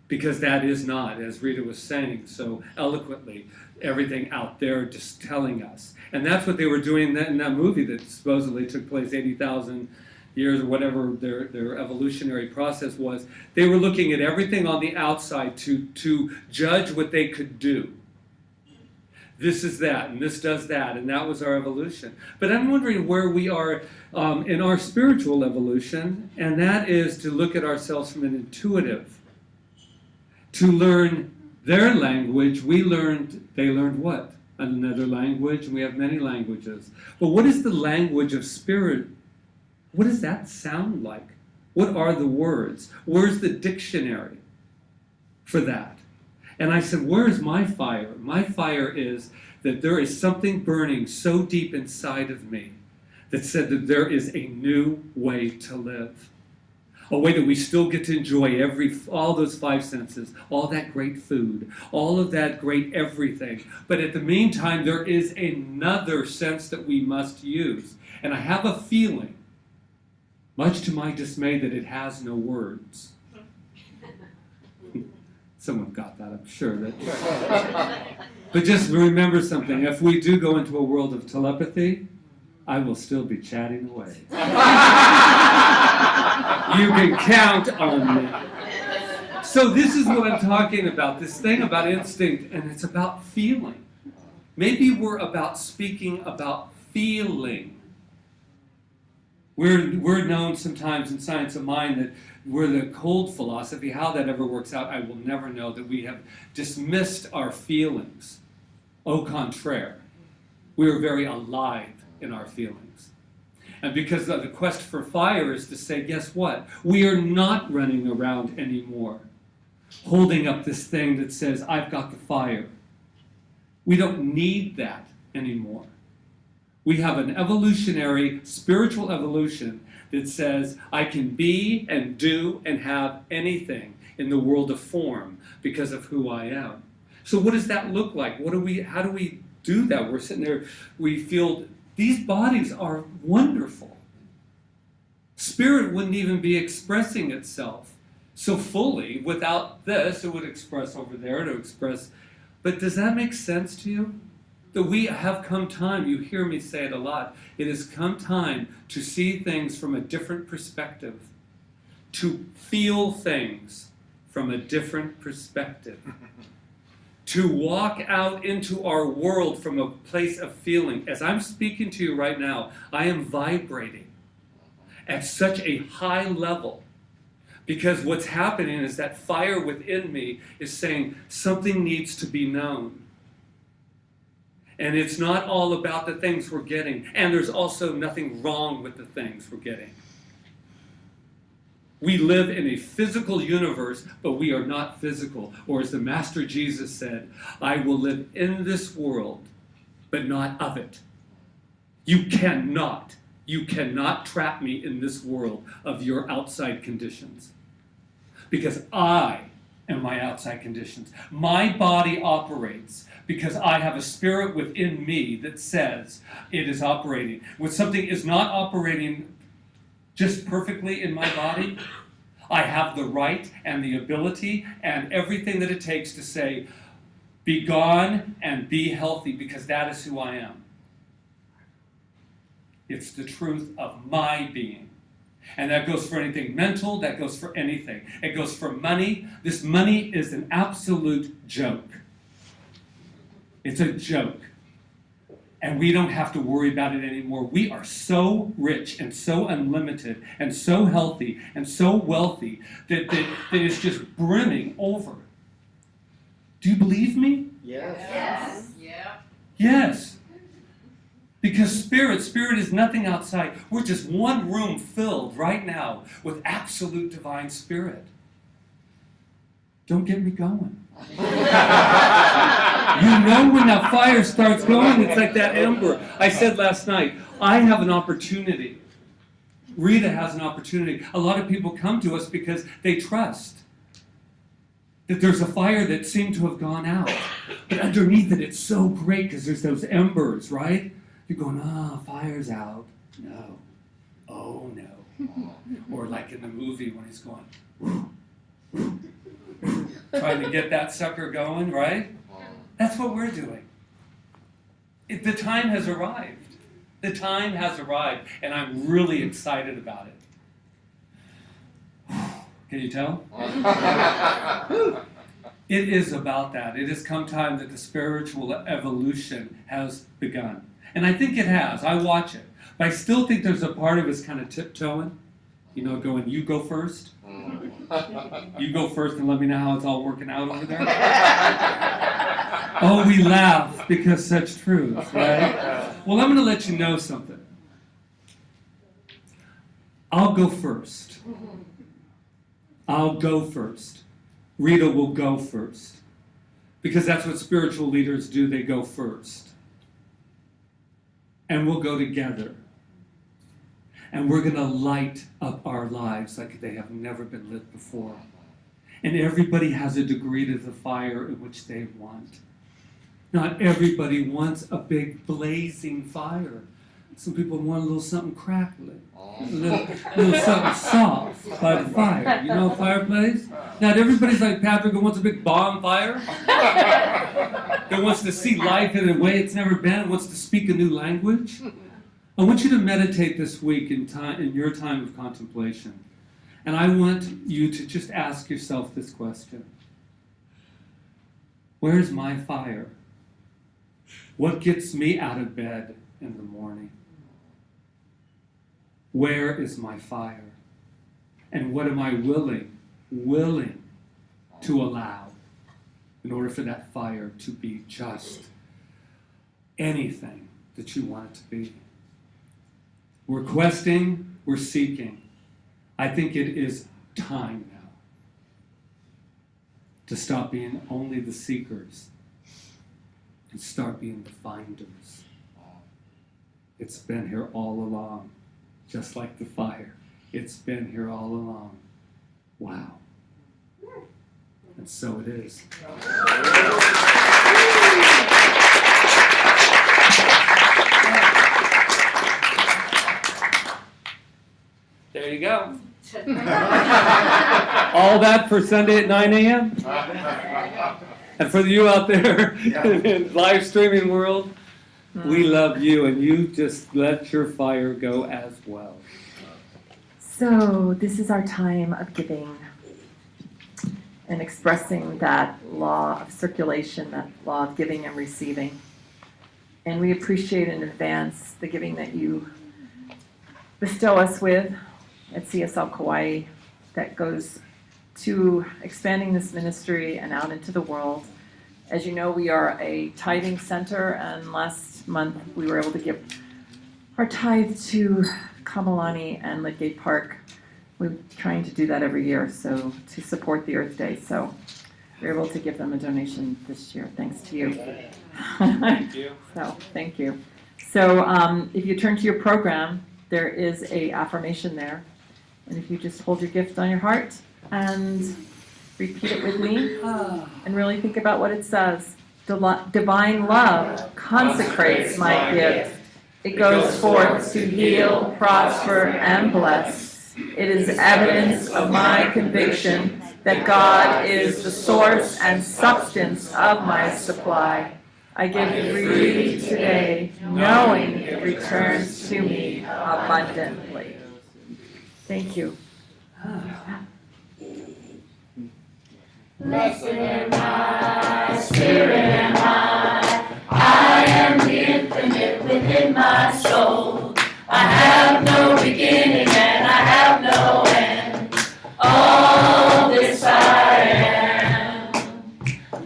Because that is not, as Rita was saying so eloquently, everything out there just telling us. And that's what they were doing in that movie that supposedly took place 80,000 years or whatever their evolutionary process was. They were looking at everything on the outside to judge what they could do. This is that, and this does that, and that was our evolution. But I'm wondering where we are in our spiritual evolution, and that is to look at ourselves from an intuitive. To learn their language, they learned what? Another language, and we have many languages. But what is the language of spirit? What does that sound like? What are the words? Where's the dictionary for that? And I said, where is my fire? My fire is that there is something burning so deep inside of me that said that there is a new way to live. A way that we still get to enjoy all those five senses, all that great food, all of that great everything. But at the meantime, there is another sense that we must use. And I have a feeling, much to my dismay, that it has no words. Someone got that, I'm sure. But just remember something. If we do go into a world of telepathy, I will still be chatting away. You can count on me. So this is what I'm talking about, this thing about instinct, and it's about feeling. Maybe we're about speaking about feeling. We're known sometimes in science of mind that we're the cold philosophy. How that ever works out, I will never know, that we have dismissed our feelings. Au contraire. We are very alive in our feelings. And because the quest for fire is to say, guess what? We are not running around anymore, holding up this thing that says, I've got the fire. We don't need that anymore. We have an evolutionary, spiritual evolution that says, I can be and do and have anything in the world of form because of who I am. So what does that look like? How do we do that? We're sitting there, we feel these bodies are wonderful. Spirit wouldn't even be expressing itself so fully. Without this, it would express over there, to express. But does that make sense to you? That we have come time, you hear me say it a lot, it has come time to see things from a different perspective, to feel things from a different perspective, to walk out into our world from a place of feeling. As I'm speaking to you right now, I am vibrating at such a high level, because what's happening is that fire within me is saying something needs to be known. And it's not all about the things we're getting. And there's also nothing wrong with the things we're getting. We live in a physical universe, but we are not physical. Or as the Master Jesus said, I will live in this world, but not of it. You cannot trap me in this world of your outside conditions. Because I am my outside conditions. My body operates because I have a spirit within me that says it is operating. When something is not operating just perfectly in my body, I have the right and the ability and everything that it takes to say, be gone and be healthy, because that is who I am. It's the truth of my being. And that goes for anything mental, that goes for anything. It goes for money. This money is an absolute joke. It's a joke. And we don't have to worry about it anymore. We are so rich and so unlimited and so healthy and so wealthy that it's just brimming over. Do you believe me? Yes. Yes. Because spirit is nothing outside. We're just one room filled right now with absolute divine spirit. Don't get me going. You know when that fire starts going, it's like that ember. I said last night, I have an opportunity. Rita has an opportunity. A lot of people come to us because they trust that there's a fire that seemed to have gone out. But underneath it, it's so great because there's those embers, right? You're going, fire's out. No. Oh, no. Or like in the movie when he's going, trying to get that sucker going, right? That's what we're doing. The time has arrived. The time has arrived, and I'm really excited about it. Can you tell? It is about that. It has come time that the spiritual evolution has begun. And I think it has. I watch it. But I still think there's a part of us kind of tiptoeing, going, you go first. You go first and let me know how it's all working out over there. Oh, we laugh because such truth, right? Well, I'm going to let you know something. I'll go first. I'll go first. Rita will go first. Because that's what spiritual leaders do. They go first. And we'll go together. And we're going to light up our lives like they have never been lit before. And everybody has a degree to the fire in which they want. Not everybody wants a big blazing fire. Some people want a little something crackling. A little something soft by the fire. You know a fireplace? Not everybody's like Patrick who wants a big bonfire. That wants to see life in a way it's never been. Wants to speak a new language. I want you to meditate this week in your time of contemplation. And I want you to just ask yourself this question. Where's my fire? What gets me out of bed in the morning? Where is my fire? And what am I willing to allow in order for that fire to be just anything that you want it to be? We're questing, we're seeking. I think it is time now to stop being only the seekers and start being the finders. It's been here all along, just like the fire. It's been here all along. Wow. And so it is. There There you go. All that for Sunday at 9 a.m.? And for you out there in the live streaming world, we love you, and you just let your fire go as well. So this is our time of giving and expressing that law of circulation, that law of giving and receiving. And we appreciate in advance the giving that you bestow us with at CSL Kauai that goes to expanding this ministry and out into the world. As you know, we are a tithing center, and last month we were able to give our tithe to Kamalani and Lidgate Park. We're trying to do that every year, so to support the Earth Day. So we're able to give them a donation this year, thanks to you. Thank you. So thank you. So if you turn to your program, there is a affirmation there, and if you just hold your gift on your heart and repeat it with me, and really think about what it says. Divine love consecrates my gift. It goes forth to heal, prosper, and bless. It is evidence of my conviction that God is the source and substance of my supply. I give freely today, knowing it returns to me abundantly. Thank you. Blessed am I, Spirit am I am the infinite within my soul. I have no beginning and I have no end. All this I am.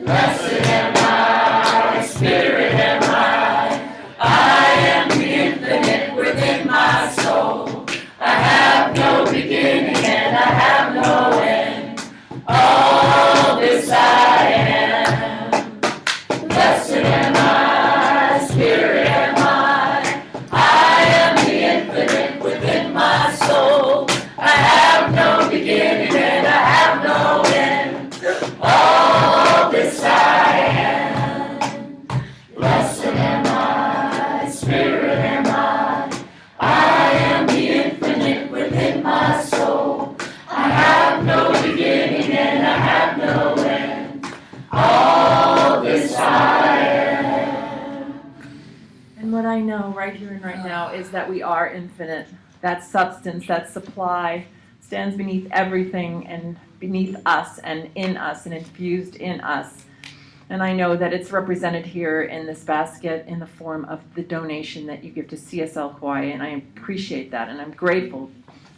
Blessed am I, Spirit am I am the infinite within my soul. I have no beginning and I have no end. All this I am. Blessed am I, Spirit am I am the infinite within my soul. I have no beginning and I have no end. All this I am. Blessed am I, Spirit am I am the infinite within my soul. I have no beginning and I have no end. All this I am. And what I know right here and right now is that we are infinite. That substance, that supply stands beneath everything and beneath us and in us and infused in us. And I know that it's represented here in this basket in the form of the donation that you give to CSL Kauai, and I appreciate that and I'm grateful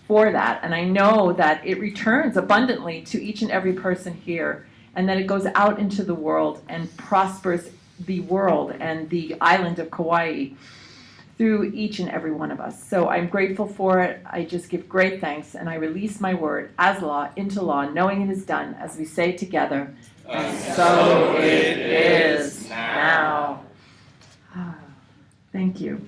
for that. And I know that it returns abundantly to each and every person here, and that it goes out into the world and prospers the world and the island of Kauai through each and every one of us. So I'm grateful for it. I just give great thanks, and I release my word as law into law, knowing it is done, as we say together, and so it is now. Thank you.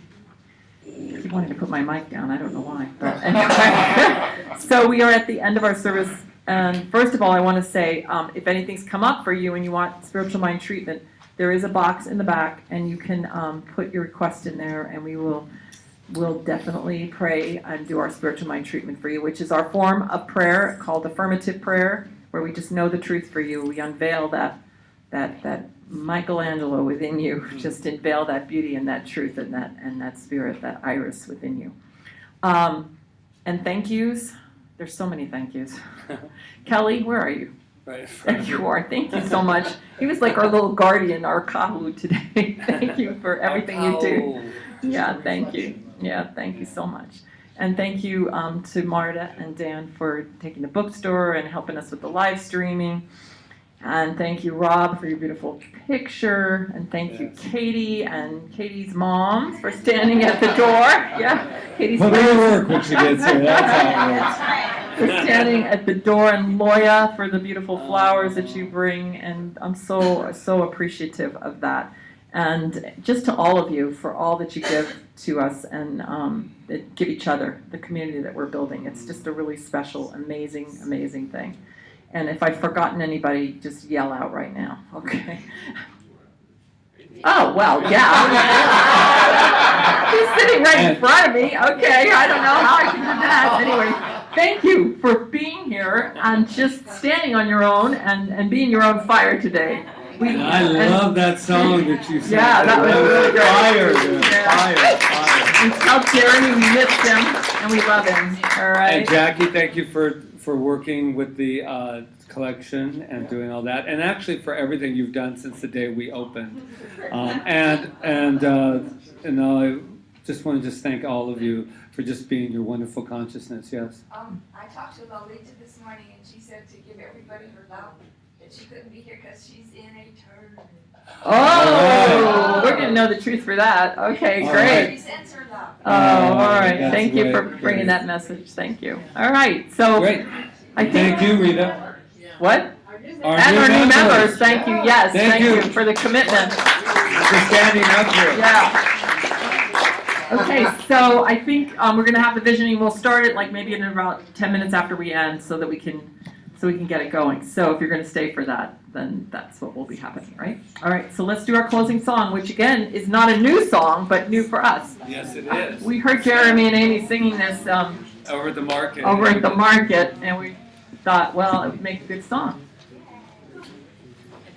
I keep wanting to put my mic down. I don't know why. But anyway. So we are at the end of our service. And first of all, I want to say, if anything's come up for you and you want spiritual mind treatment, there is a box in the back, and you can put your request in there, and we'll definitely pray and do our spiritual mind treatment for you, which is our form of prayer called affirmative prayer, where we just know the truth for you. We unveil that Michelangelo within you, just unveil that beauty and that truth and that spirit, that iris within you. And thank yous. There's so many thank yous. Kelly, where are you? Right. There you are. Thank you so much. He was like our little guardian, our kahu today. Thank you for everything you do. Yeah, thank you. Yeah, thank you so much. And thank you to Marta and Dan for taking the bookstore and helping us with the live streaming. And thank you, Rob, for your beautiful picture. And thank you, Katie and Katie's mom for standing at the door. Yeah, Katie's Put her to work when she gets here. That's how it works. for standing at the door, and Loya for the beautiful flowers that you bring. And I'm so appreciative of that. And just to all of you for all that you give to us and give each other, the community that we're building. It's just a really special, amazing thing. And if I've forgotten anybody, just yell out right now, okay? Oh, well, yeah. He's sitting right in front of me. Okay, I don't know how I can do that. Anyway, thank you for being here and just standing on your own and being your own fire today. I love that song that you sang. Yeah, that was really great. Fire, Yeah. fire. We tell Jeremy we miss him and we love him. All right. And Jackie, thank you for working with the collection and doing all that, and actually for everything you've done since the day we opened. And I just want to thank all of you for just being your wonderful consciousness. Yes. I talked to Lolita this morning, and she said to give everybody her love. That she couldn't be here because she's in a tournament. Oh, we're gonna know the truth for that. Okay, All great. right. She sends her love. Oh, all right. That's Thank you for great. bringing that message. Thank you. All right. So Great. I think Thank you, Rita. what? Our And our new members. members. Thank you. Yes. Thank Thank you. you for the commitment. For standing up here. Yeah. Okay, so I think we're gonna have the visioning. We'll start it like maybe in about 10 minutes after we end, so that we can get it going. So if you're gonna stay for that, then that's what will be happening, right? All right. So let's do our closing song, which again is not a new song, but new for us. Yes, it is. We heard Jeremy and Amy singing this Over at the market. over at the market, and we thought, well, it would make a good song. I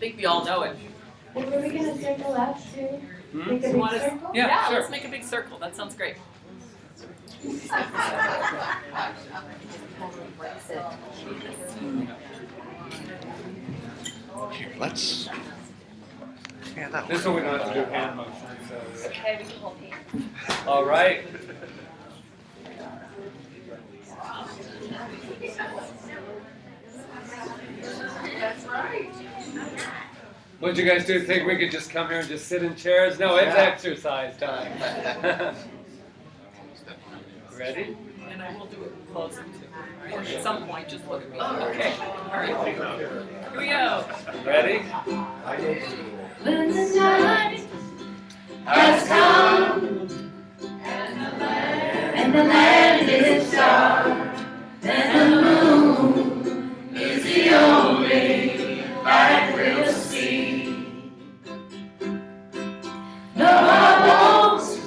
think we all know it. Were we gonna circle up too? Hmm? Make a You big want us- circle? Yeah, sure. let's make a big circle. That sounds great. Here, let's. Yeah, that This one we don't have to do hand motions. So. Okay, we can hold hands. All right. That's right. What'd you guys do? Think we could just come here and just sit in chairs? No, it's exercise time. Ready? And I will do it closing too. Or at some point, just look at me. Okay. All right. Here we go. Ready? When the night has come and the land is dark and the moon is the only light we'll see. No, I won't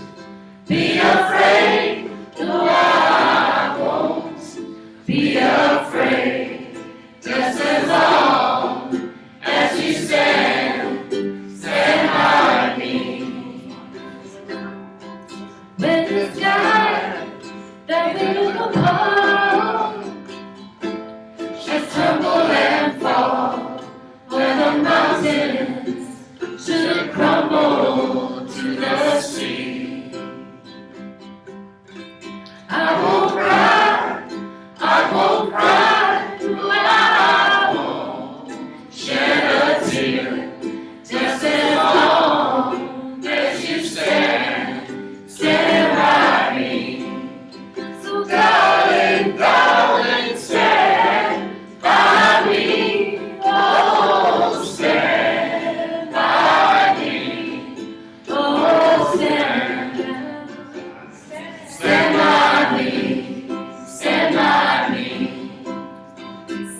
be afraid. No, I won't be afraid. Just as long as you stand by me. When the sky that we look upon should tumble and fall, where the mountains should crumble to the sea. I won't cry, I won't cry, I won't shed a tear, just as long as you stand by me. So darling, darling, stand by me, oh, stand by me, oh, stand by me, stand by me.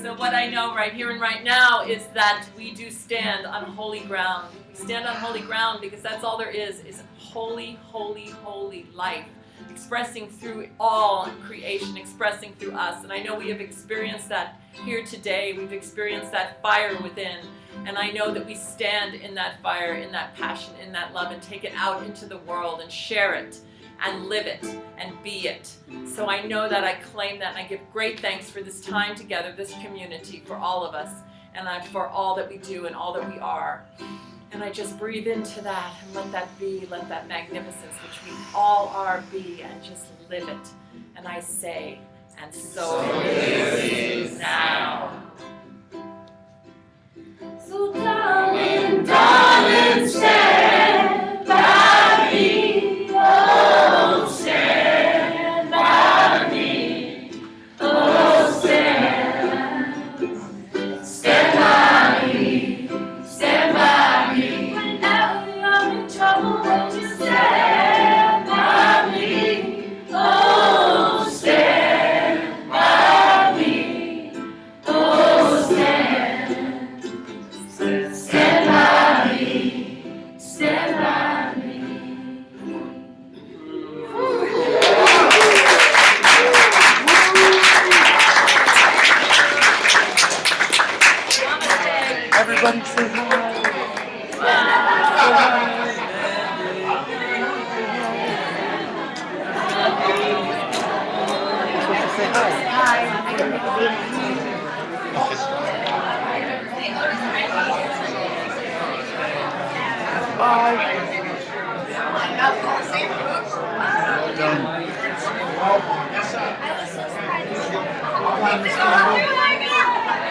So what I know right here and right now is that we do stand on holy ground. We stand on holy ground because that's all there is holy, holy, holy life, expressing through all creation, expressing through us. And I know we have experienced that here today. We've experienced that fire within. And I know that we stand in that fire, in that passion, in that love, and take it out into the world and share it and live it and be it. So I know that, I claim that, and I give great thanks for this time together, this community, for all of us, and for all that we do and all that we are. And I just breathe into that and let that be, let that magnificence which we all are be, and just live it. And I say, and so it is now. So darling, darling, stand by me, oh, stand by me, oh, stand by me, stand by me. Whenever I'm in trouble, won't you stand by me, oh, stand by me. Everybody say hi. You're supposed to say hi. Bye.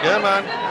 Come on.